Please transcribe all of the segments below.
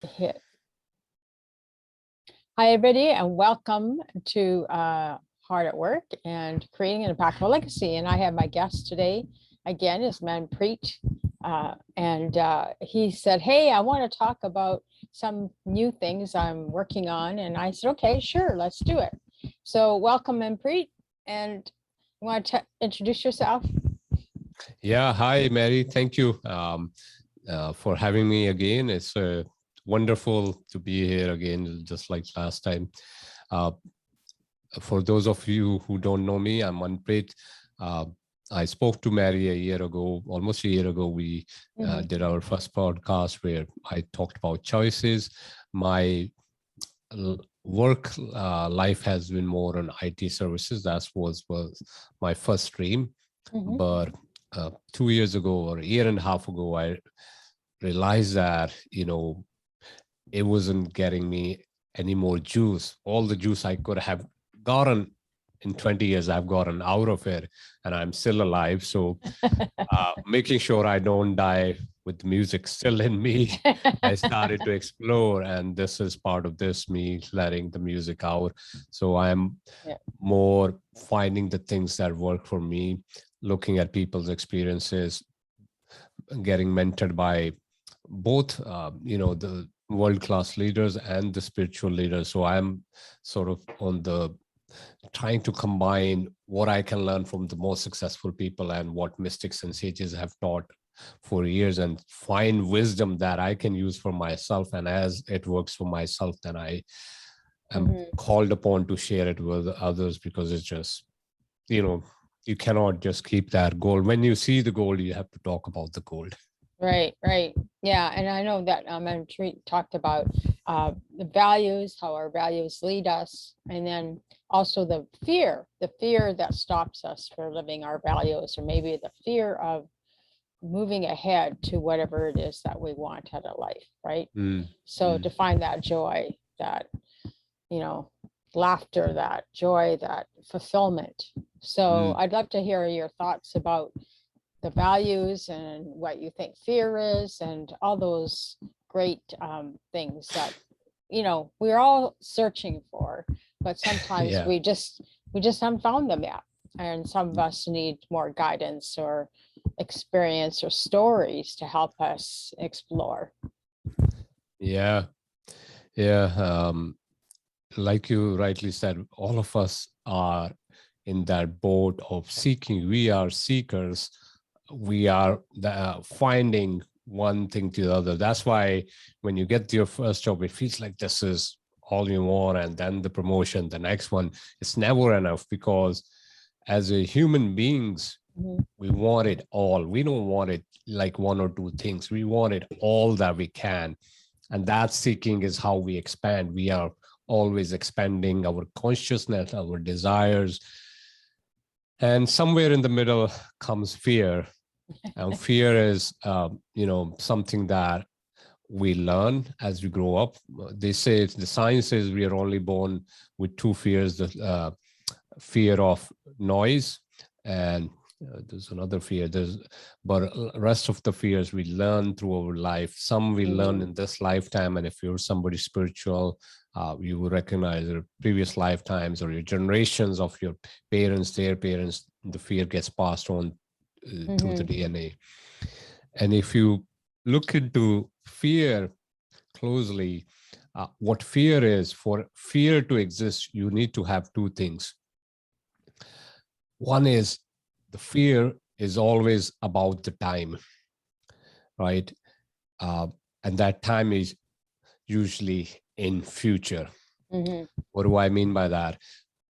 hit. Hi, everybody, and welcome to Hard at Work and Creating an Impactful Legacy. And I have my guest today, again, is Manpreet. And he said, hey, I want to talk about some new things I'm working on. And I said, okay, sure, let's do it. So welcome, Manpreet. And you want to introduce yourself? Yeah, hi, Mary. Thank you for having me again. It's wonderful to be here again, just like last time. For those of you who don't know me, I'm Manpreet. I spoke to Mary a year ago, almost a year ago. We did our first podcast where I talked about choices. My work life has been more on IT services. That was my first dream. But 2 years ago or a year and a half ago, I realized that, it wasn't getting me any more juice. All the juice I could have gotten in 20 years, I've gotten out of it, and I'm still alive. So making sure I don't die with music still in me, I started to explore, and this is part of this, me letting the music out. So I'm more finding the things that work for me, looking at people's experiences, getting mentored by both, the world-class leaders and the spiritual leaders. So I'm sort of on the trying to combine what I can learn from the most successful people and what mystics and sages have taught for years, and find wisdom that I can use for myself. And as it works for myself, then I am called upon to share it with others, because it's just, you cannot just keep that gold. When you see the gold, you have to talk about the gold. Right. Yeah. And I know that Manpreet talked about the values, how our values lead us, and then also the fear that stops us for living our values, or maybe the fear of moving ahead to whatever it is that we want out of life, right? So to find that joy, that, laughter, that joy, that fulfillment. So I'd love to hear your thoughts about the values and what you think fear is, and all those great things that we're all searching for, but sometimes we just haven't found them yet. And some of us need more guidance or experience or stories to help us explore. Like you rightly said, all of us are in that boat of seeking. We are seekers. We are finding one thing to the other. That's why when you get your first job, it feels like this is all you want, and then the promotion, the next one, it's never enough, because as a human beings, we want it all. We don't want it like one or two things. We want it all that we can. And that seeking is how we expand. We are always expanding our consciousness, our desires. And somewhere in the middle comes fear. And fear is, something that we learn as we grow up. They say, the science says we are only born with two fears, the fear of noise, and there's another fear. But rest of the fears we learn through our life. Some we learn in this lifetime, and if you're somebody spiritual, you will recognize your previous lifetimes or your generations of your parents, their parents. The fear gets passed on through the DNA. And if you look into fear closely, what fear is, for fear to exist, you need to have two things. One is, the fear is always about the time, right? And that time is usually in future. What do I mean by that?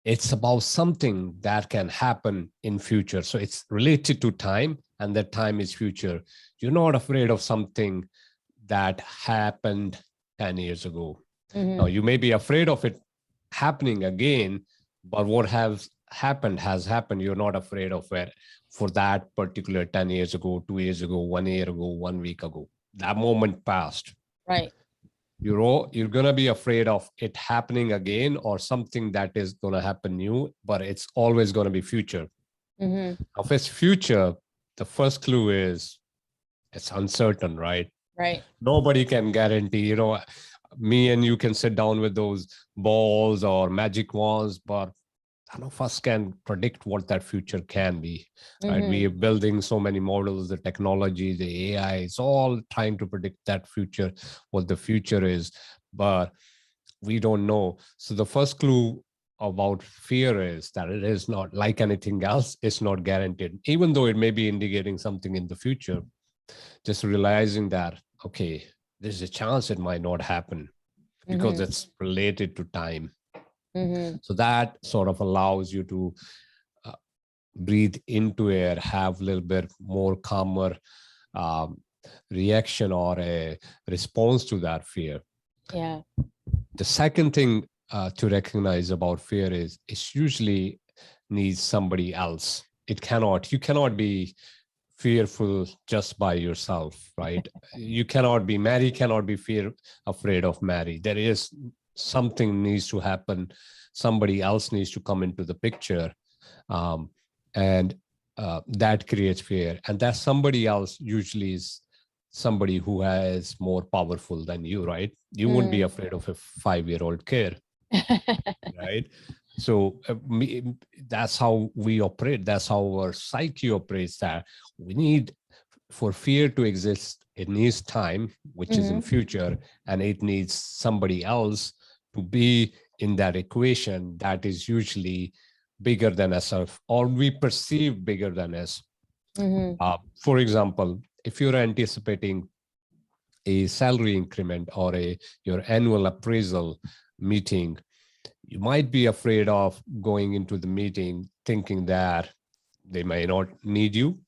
It's about something that can happen in future. So it's related to time, and that time is future. You're not afraid of something that happened 10 years ago. Now, you may be afraid of it happening again, but what has happened has happened. You're not afraid of it for that particular 10 years ago, 2 years ago, 1 year ago, 1 week ago. That moment passed. Right. You're going to be afraid of it happening again, or something that is going to happen new, but it's always going to be future. If it's future, the first clue is it's uncertain, right? Right. Nobody can guarantee, me and you can sit down with those balls or magic wands, but none of us can predict what that future can be, right? We are building so many models, the technology, the AI, it's all trying to predict that future, what the future is, but we don't know. So the first clue about fear is that it is not like anything else. It's not guaranteed, even though it may be indicating something in the future. Just realizing that, okay, there's a chance it might not happen because it's related to time. So that sort of allows you to breathe into air, have a little bit more calmer reaction or a response to that fear. Yeah. The second thing to recognize about fear is it's usually needs somebody else. You cannot be fearful just by yourself, right? Mary cannot be afraid of Mary. There is something needs to happen. Somebody else needs to come into the picture. And that creates fear. And that somebody else usually is somebody who is more powerful than you, right? You wouldn't be afraid of a 5-year-old kid, right? So that's how we operate. That's how our psyche operates, that we need, for fear to exist, it needs time, which is in future, and it needs somebody else to be in that equation that is usually bigger than ourselves, or we perceive bigger than us. For example, if you're anticipating a salary increment or your annual appraisal meeting, you might be afraid of going into the meeting thinking that they may not need you.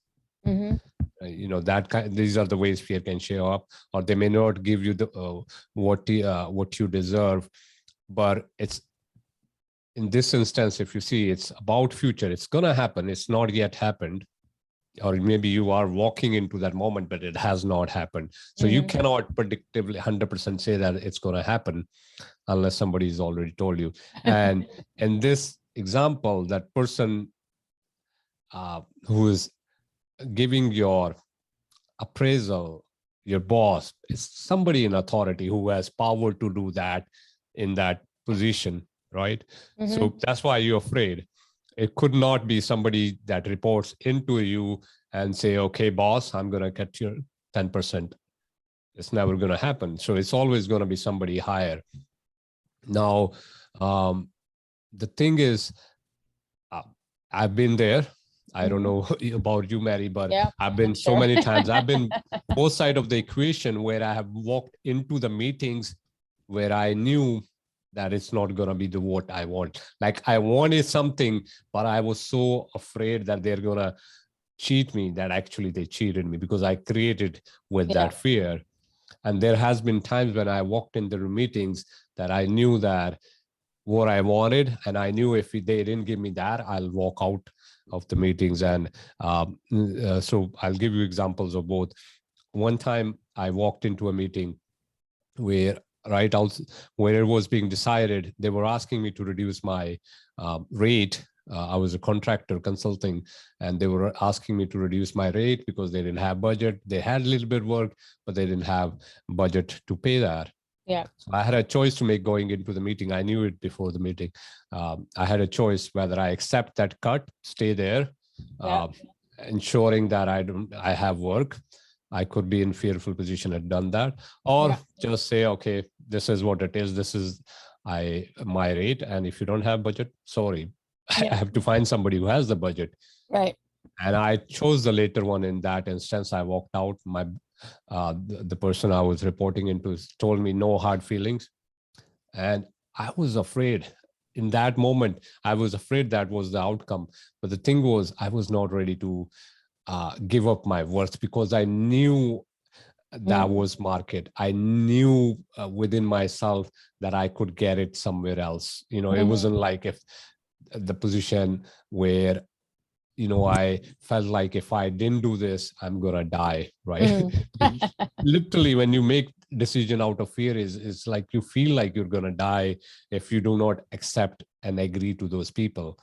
These are the ways fear can show up, or they may not give you the what you deserve. But it's, in this instance, if you see, it's about future, it's gonna happen, it's not yet happened, or maybe you are walking into that moment, but it has not happened. So you cannot predictably 100% say that it's going to happen unless somebody's already told you. And in this example, that person who is giving your appraisal, your boss, is somebody in authority who has power to do that in that position, right? So that's why you're afraid. It could not be somebody that reports into you and say, okay, boss, I'm going to get your 10%. It's never going to happen. So it's always going to be somebody higher. Now, the thing is, I've been there. I don't know about you, Mary, but I've been so many times. I've been both sides of the equation, where I have walked into the meetings where I knew that it's not going to be what I want. Like, I wanted something, but I was so afraid that they're going to cheat me, that actually they cheated me because I created with that fear. And there has been times when I walked in the meetings that I knew that what I wanted, and I knew if they didn't give me that, I'll walk out of the meetings. And so I'll give you examples of both. One time I walked into a meeting where right out where it was being decided, they were asking me to reduce my rate. I was a contractor consulting, and they were asking me to reduce my rate because they didn't have budget. They had a little bit of work, but they didn't have budget to pay that. Yeah. So I had a choice to make going into the meeting. I knew it before the meeting. I had a choice whether I accept that cut, stay there, ensuring that I have work. I could be in fearful position and done that, or just say, okay, this is what it is. This is my rate. And if you don't have budget, sorry, I have to find somebody who has the budget. Right. And I chose the later one. In that instance, I walked out. The person I was reporting into told me no hard feelings. And I was afraid. In that moment, I was afraid that was the outcome. But the thing was, I was not ready to give up my worth, because I knew that was market. I knew within myself that I could get it somewhere else. It wasn't like if the position where, I felt like if I didn't do this, I'm going to die, right? Literally, when you make decision out of fear, is like you feel like you're going to die if you do not accept and agree to those people.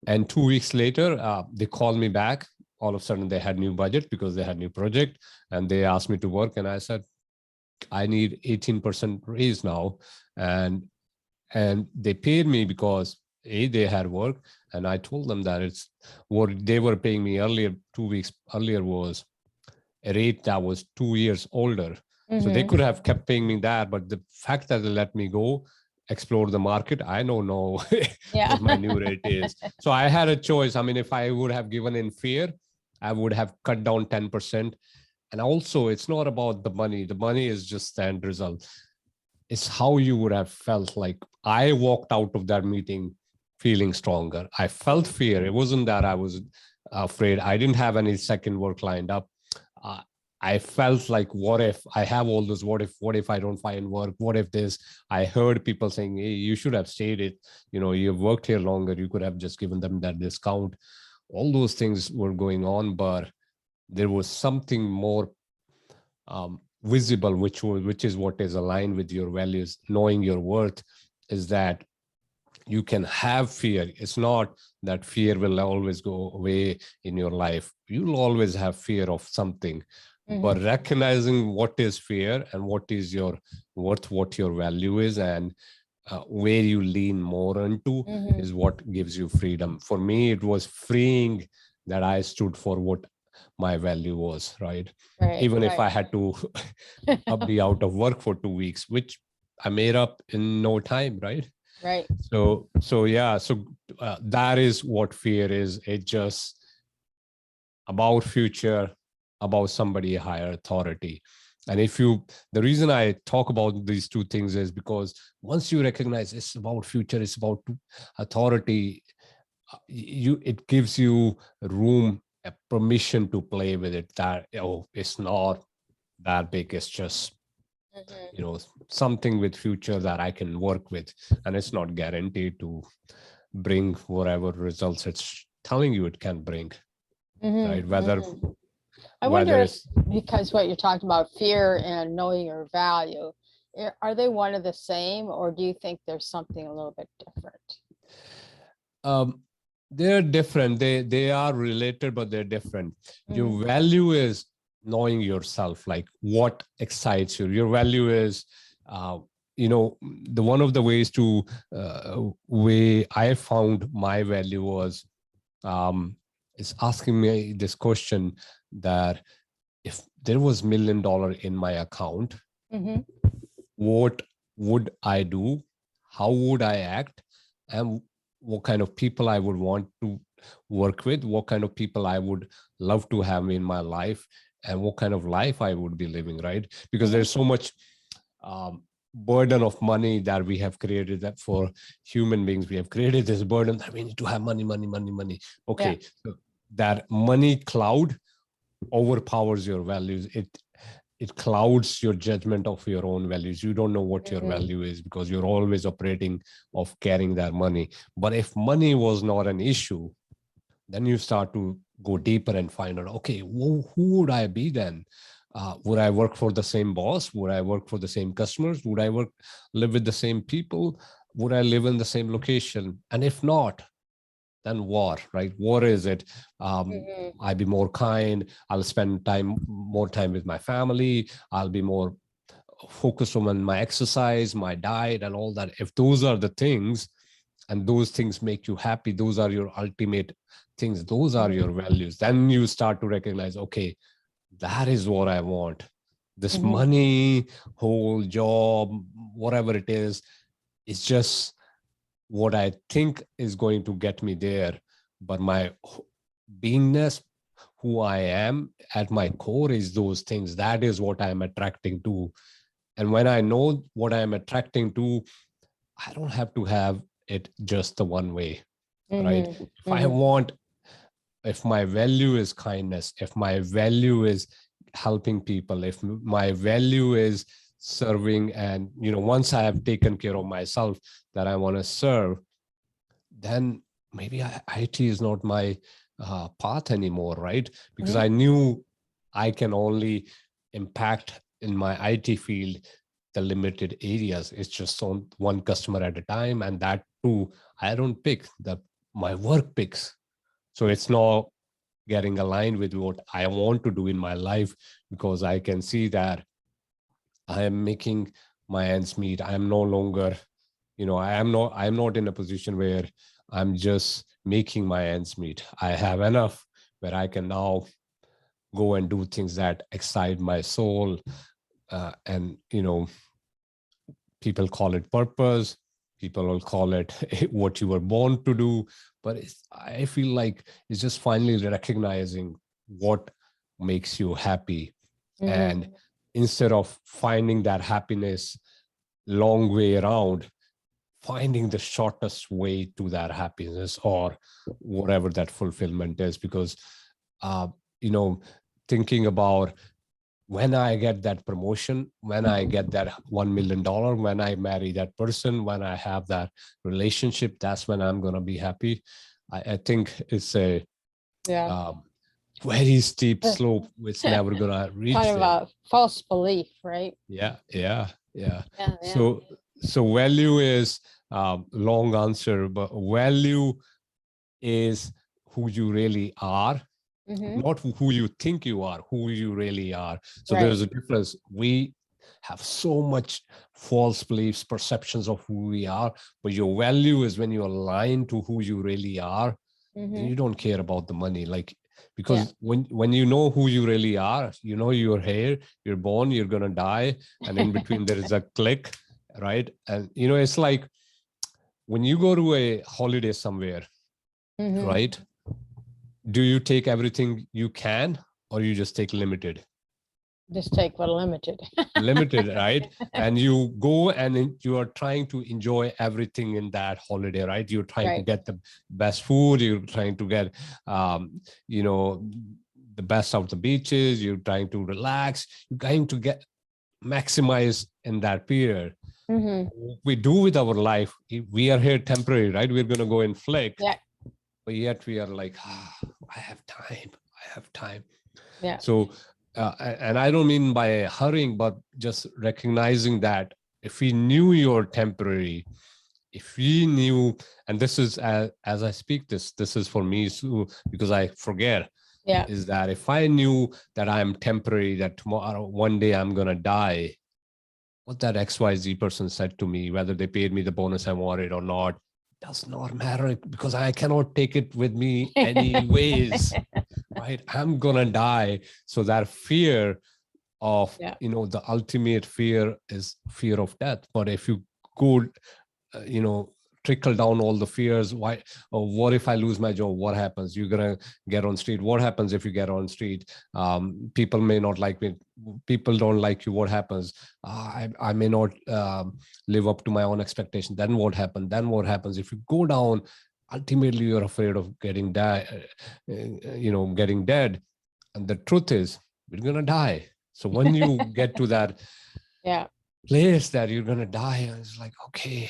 And 2 weeks later, they called me back all of a sudden they had new budget because they had new project, and they asked me to work, and I said, I need 18% raise now. And they paid me because they had work, and I told them that it's what they were paying me earlier, 2 weeks earlier, was a rate that was 2 years older. So they could have kept paying me that, but the fact that they let me go, explore the market, I don't know what my new rate is. So I had a choice. I mean, if I would have given in fear, I would have cut down 10%. And also, it's not about the money. The money is just the end result. It's how you would have felt. Like, I walked out of that meeting feeling stronger. I felt fear. It wasn't that I was afraid. I didn't have any second work lined up. Uh, I felt like, what if I have all those, what if I don't find work? What if this? I heard people saying, hey, you should have stayed it. You've worked here longer. You could have just given them that discount. All those things were going on, but there was something more visible, which is what is aligned with your values. Knowing your worth is that you can have fear. It's not that fear will always go away in your life. You'll always have fear of something, but recognizing what is fear and what is your worth, what your value is, and where you lean more into is what gives you freedom. For me, it was freeing that I stood for what my value was, right? Even if I had to be out of work for 2 weeks, which I made up in no time, right? Right. So yeah, that is what fear is. It's just about future, about somebody higher authority. And the reason I talk about these two things is because once you recognize it's about future, it's about authority, it gives you room, a permission to play with it. That, it's not that big. It's just something with future that I can work with, and it's not guaranteed to bring whatever results it's telling you it can bring, right? I wonder if, because what you're talking about, fear and knowing your value, are they one of the same, or do you think there's something a little bit different? They're different. They are related, but they're different. Your value is knowing yourself, like what excites you. Your value is, the one of the ways to way I found my value was is asking me this question, that if there was $1 million in my account, what would I do? How would I act? And what kind of people I would want to work with, what kind of people I would love to have in my life, and what kind of life I would be living, right? Because there's so much burden of money that we have created, that for human beings, we have created this burden that we need to have money, money, money, money. Okay, so that money cloud overpowers your values. It clouds your judgment of your own values. You don't know what your value is because you're always operating of carrying that money. But if money was not an issue, then you start to go deeper and find out, okay, who would I be then? Would I work for the same boss? Would I work for the same customers? Would I live with the same people? Would I live in the same location? And if not, then what, right? What is it? I'll be more kind. I'll spend more time with my family. I'll be more focused on my exercise, my diet, and all that. If those are the things, and those things make you happy, those are your ultimate things, those are your values, then you start to recognize, okay, that is what I want. This money, whole job, whatever it is, it's just what I think is going to get me there. But my beingness, who I am at my core, is those things. That is what I'm attracting to. And when I know what I'm attracting to, I don't have to have it just the one way, right? If my value is kindness, if my value is helping people, if my value is serving, and once I have taken care of myself, that I want to serve, then maybe IT is not my path anymore, right? Because I knew I can only impact in my IT field the limited areas. It's just on one customer at a time, and that too I don't pick, my work picks. So it's not getting aligned with what I want to do in my life, because I can see that I am making my ends meet. I'm no longer, I'm not in a position where I'm just making my ends meet. I have enough where I can now go and do things that excite my soul. And, people call it purpose. People will call it what you were born to do. But I feel like it's just finally recognizing what makes you happy. And instead of finding that happiness long way around, finding the shortest way to that happiness or whatever that fulfillment is. Because, you know, thinking about when I get that promotion, when I get that $1 million, when I marry that person, when I have that relationship, that's when I'm going to be happy. I think it's a very steep slope. It's never going to reach kind of there. a false belief, right? Yeah. So value is long answer, but value is who you really are. Not who you think you are, who you really are. So there's a difference. We have so much false beliefs, perceptions of who we are, but your value is when you align to who you really are. Then you don't care about the money. Because when you know who you really are, you're here, you're born, you're gonna die, and in between there is a click, right? And it's like when you go to a holiday somewhere, right? Do you take everything you can, or you just take limited? Just take what limited. Limited, right? And you go and you are trying to enjoy everything in that holiday, right? You're trying to get the best food. You're trying to get, the best of the beaches. You're trying to relax. You're trying to get maximize in that period. We do with our life. We are here temporary, right? We're going to go and flick. But yet we are like, I have time. Yeah. So, and I don't mean by hurrying, but just recognizing that if we knew you're temporary, if we knew, and this is as I speak, this is for me, so, because I forget, is that if I knew that I'm temporary, that tomorrow, one day I'm going to die, what that XYZ person said to me, whether they paid me the bonus I wanted or not, does not matter, because I cannot take it with me anyways, right? I'm gonna die. So that fear of, the ultimate fear is fear of death. But if you go, trickle down all the fears, what if I lose my job? What happens? You're gonna get on street. What happens if you get on street? People may not like me. People don't like you. What happens? I may not live up to my own expectation. Then what happens? If you go down, ultimately you're afraid of getting dead. And the truth is, we're gonna die. So when you get to that place that you're gonna die, it's like, okay,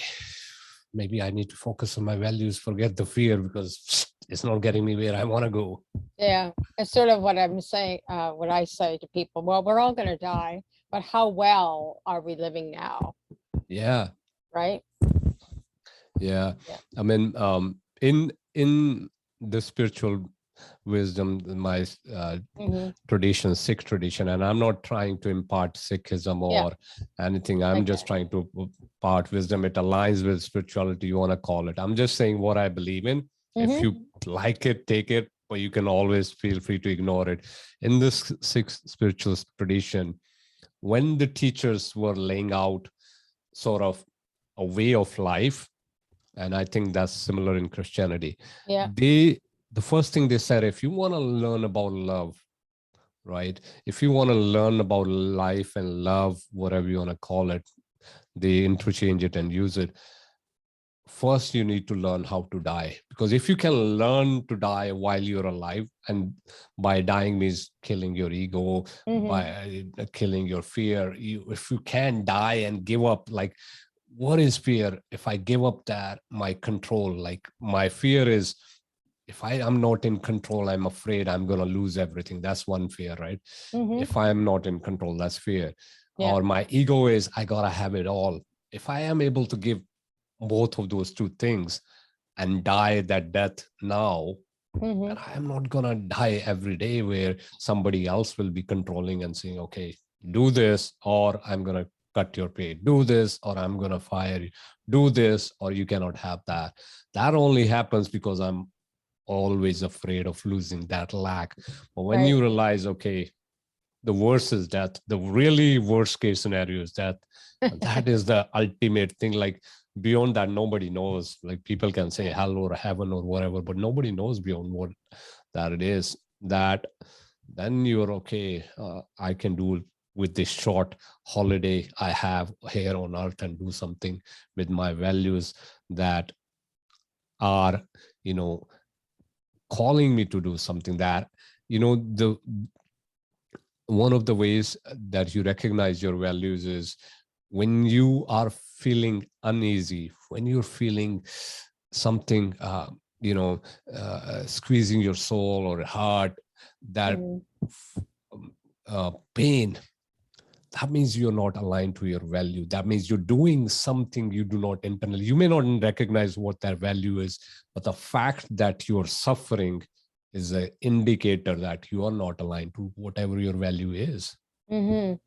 maybe I need to focus on my values, forget the fear, because it's not getting me where I want to go. Yeah, it's sort of what I'm saying, what I say to people. Well, we're all going to die, but how well are we living now? Yeah. Right. Yeah. I mean, in the spiritual wisdom, my tradition, Sikh tradition, and I'm not trying to impart Sikhism or anything. I'm just trying to impart wisdom. It aligns with spirituality, you want to call it. I'm just saying what I believe in. If you like it, take it, but you can always feel free to ignore it. In this Sikh spiritual tradition, when the teachers were laying out sort of a way of life, and I think that's similar in Christianity, the first thing they said, if you want to learn about love, right? If you want to learn about life and love, whatever you want to call it, they interchange it and use it. First, you need to learn how to die. Because if you can learn to die while you're alive, and by dying means killing your ego, by killing your fear, if you can die and give up, like, what is fear? If I give up that, my control, like my fear is, if I am not in control, I'm afraid I'm going to lose everything. That's one fear, right? If I am not in control, that's fear. Or my ego is, I got to have it all. If I am able to give both of those two things and die that death now, And I am not going to die every day where somebody else will be controlling and saying, okay, do this, or I'm going to cut your pay, do this, or I'm going to fire you, do this, or you cannot have that. That only happens because I'm always afraid of losing that lack. But when you realize, okay, the worst is death, the really worst case scenario is death, that is the ultimate thing. Like beyond that, nobody knows. Like people can say hell or heaven or whatever, but nobody knows beyond what that it is. That then you're okay. I can do with this short holiday I have here on earth and do something with my values that are, calling me to do something that, the one of the ways that you recognize your values is when you are feeling uneasy, when you're feeling something, squeezing your soul or heart, that pain, that means you're not aligned to your value. That means you're doing something you do not internally. You may not recognize what that value is, but the fact that you're suffering is an indicator that you are not aligned to whatever your value is. And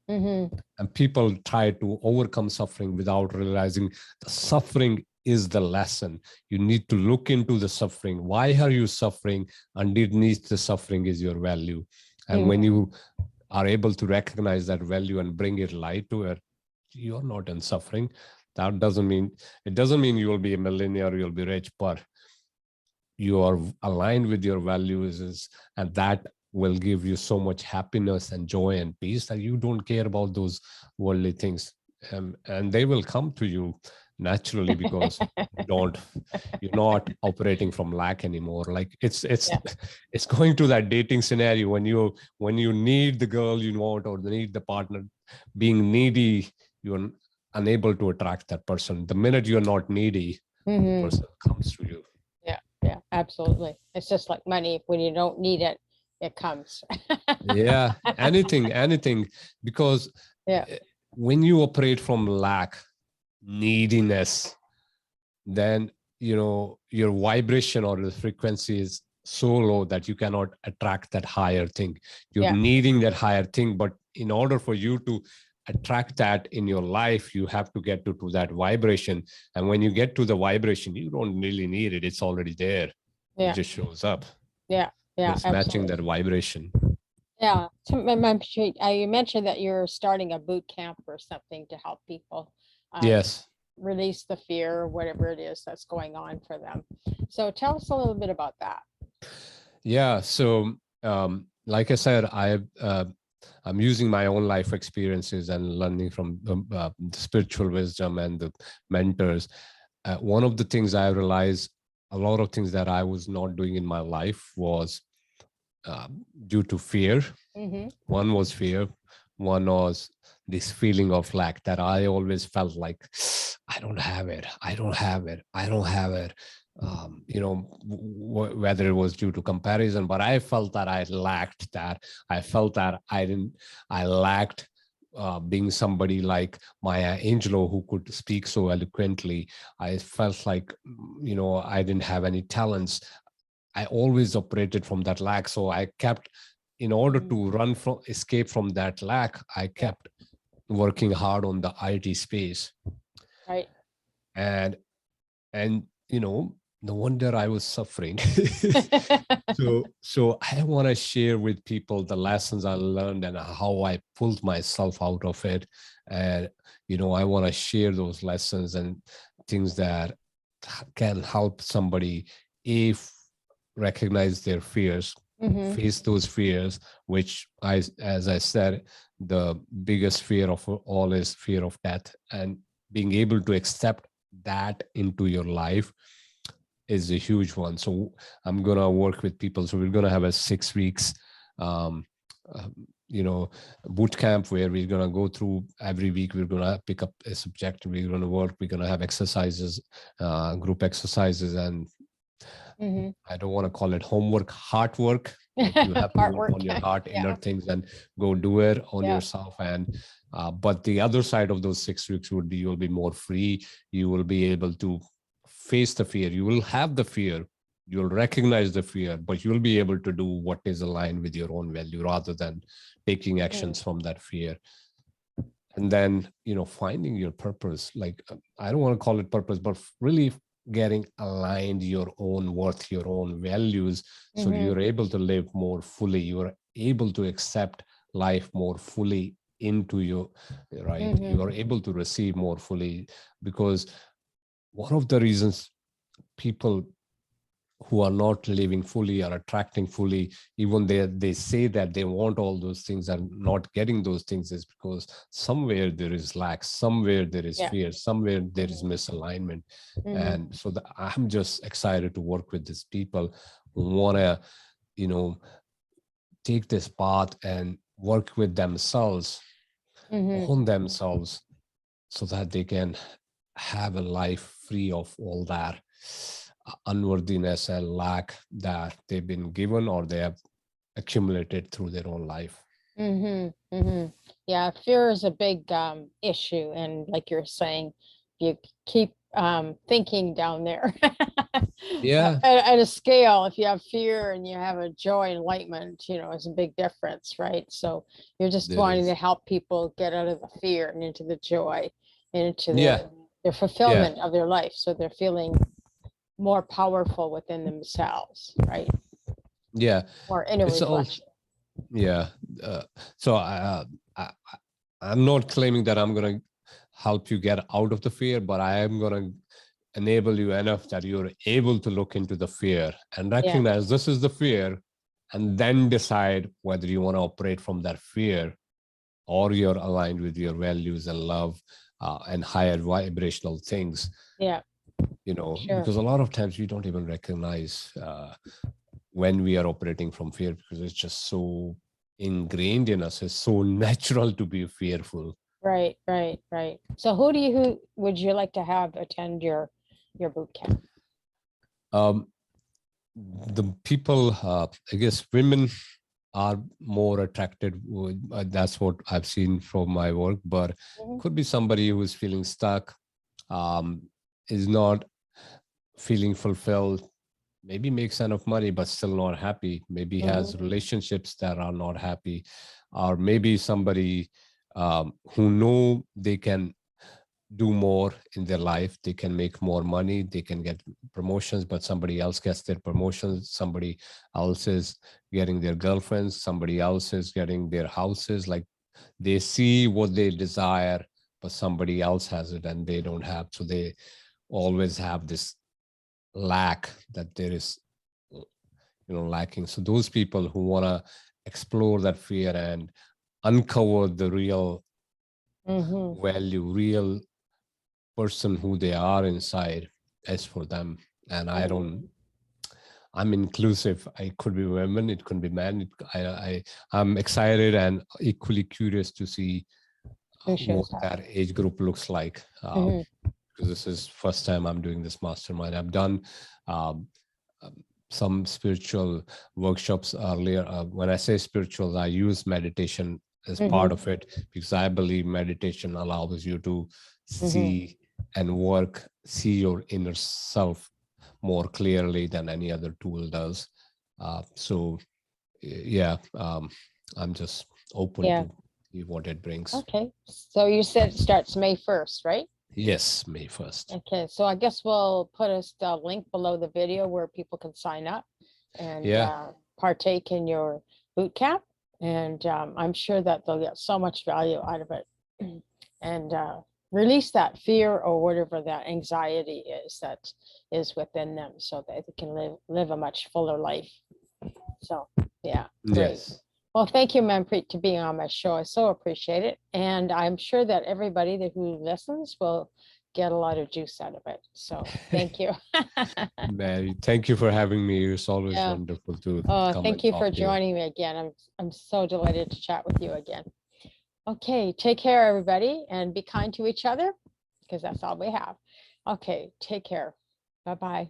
people try to overcome suffering without realizing the suffering is the lesson. You need to look into the suffering. Why are you suffering? Underneath the suffering is your value. And when you are able to recognize that value and bring it light to it, you're not in suffering. That doesn't mean you will be a millionaire, you'll be rich, but you are aligned with your values, and that will give you so much happiness and joy and peace that you don't care about those worldly things. And they will come to you naturally because you're not operating from lack anymore. Like it's going to that dating scenario when you need the girl you want or need the partner. Being needy, you're unable to attract that person. The minute you're not needy, the person comes to you. Yeah, absolutely. It's just like money. When you don't need it, it comes. Yeah, anything, because when you operate from lack, neediness, then your vibration or the frequency is so low that you cannot attract that higher thing. You're needing that higher thing, but in order for you to attract that in your life, you have to get to that vibration. And when you get to the vibration, you don't really need it. It's already there. It just shows up. It's matching that vibration. Yeah. So, you mentioned that you're starting a boot camp or something to help people release the fear or whatever it is that's going on for them. So tell us a little bit about that. Yeah. So like I said, I'm using my own life experiences and learning from the spiritual wisdom and the mentors. One of the things I realized, a lot of things that I was not doing in my life was due to fear. One was fear. One was this feeling of lack that I always felt like, I don't have it. Whether it was due to comparison, but I felt that I lacked that. I felt that I lacked being somebody like Maya Angelou who could speak so eloquently. I felt like, I didn't have any talents. I always operated from that lack. So I kept, in order to escape from that lack, I kept working hard on the IT space. Right. And no wonder I was suffering. So I want to share with people the lessons I learned and how I pulled myself out of it. And, I want to share those lessons and things that can help somebody recognize their fears, face those fears, which as I said, the biggest fear of all is fear of death. And being able to accept that into your life is a huge one. So I'm going to work with people. So we're going to have a 6 weeks, boot camp where we're going to go through every week. We're going to pick up a subject and we're going to work. We're going to have exercises, group exercises, and I don't want to call it homework, heart work. Like you have to work on your heart, inner things, and go do it on yourself. And but the other side of those 6 weeks would be you'll be more free. You will be able to face the fear. You will have the fear, You'll recognize the fear, but you'll be able to do what is aligned with your own value rather than taking actions from that fear. And then, finding your purpose, like, I don't want to call it purpose, but really getting aligned your own worth, your own values. So you're able to live more fully. You're able to accept life more fully into you, right? You are able to receive more fully, because one of the reasons people who are not living fully are attracting fully, even they say that they want all those things and not getting those things, is because somewhere there is lack, somewhere there is fear, somewhere there is misalignment. And so I'm just excited to work with these people who want to take this path and work with themselves, on themselves, so that they can have a life free of all that unworthiness and lack that they've been given or they have accumulated through their own life. Yeah, fear is a big issue, and like you're saying, you keep thinking down there. At a scale, if you have fear and you have a joy, enlightenment, it's a big difference, right? So you're just wanting to help people get out of the fear and into the joy and into their fulfillment of their life, so they're feeling more powerful within themselves, right? Or inner reflection. So I'm not claiming that I'm going to help you get out of the fear, but I am going to enable you enough that you're able to look into the fear and recognize this is the fear, and then decide whether you want to operate from that fear or you're aligned with your values and love and higher vibrational things. Because a lot of times we don't even recognize when we are operating from fear, because it's just so ingrained in us. It's so natural to be fearful. Right. So who would you like to have attend your boot camp? The people, I guess women are more attracted. That's what I've seen from my work, but could be somebody who is feeling stuck, is not feeling fulfilled, maybe makes enough money but still not happy, maybe has relationships that are not happy, or maybe somebody who know they can do more in their life, they can make more money, they can get promotions, but somebody else gets their promotions, somebody else is getting their girlfriends, somebody else is getting their houses. Like, they see what they desire, but somebody else has it and they don't have. So they always have this lack, that there is lacking. So those people who want to explore that fear and uncover the real value, real person who they are inside, is for them. And I'm inclusive. It could be women, it could be men. I'm excited and equally curious to see what that age group looks like. Because this is first time I'm doing this mastermind. I've done some spiritual workshops earlier. When I say spiritual, I use meditation as part of it, because I believe meditation allows you to see and see your inner self more clearly than any other tool does. I'm just open to see what it brings. Okay, so you said it starts May 1st, right? Yes, May 1st. Okay, so I guess we'll put a link below the video where people can sign up and partake in your boot camp. And I'm sure that they'll get so much value out of it and release that fear or whatever that anxiety is that is within them, so that they can live a much fuller life. So, yeah, great. Yes. Well, thank you, Manpreet, to being on my show. I so appreciate it. And I'm sure that everybody who listens will get a lot of juice out of it. So thank you. Mary, thank you for having me. It's always wonderful to come. Thank you for joining me again. I'm so delighted to chat with you again. Okay, take care, everybody, and be kind to each other, because that's all we have. Okay, take care. Bye-bye.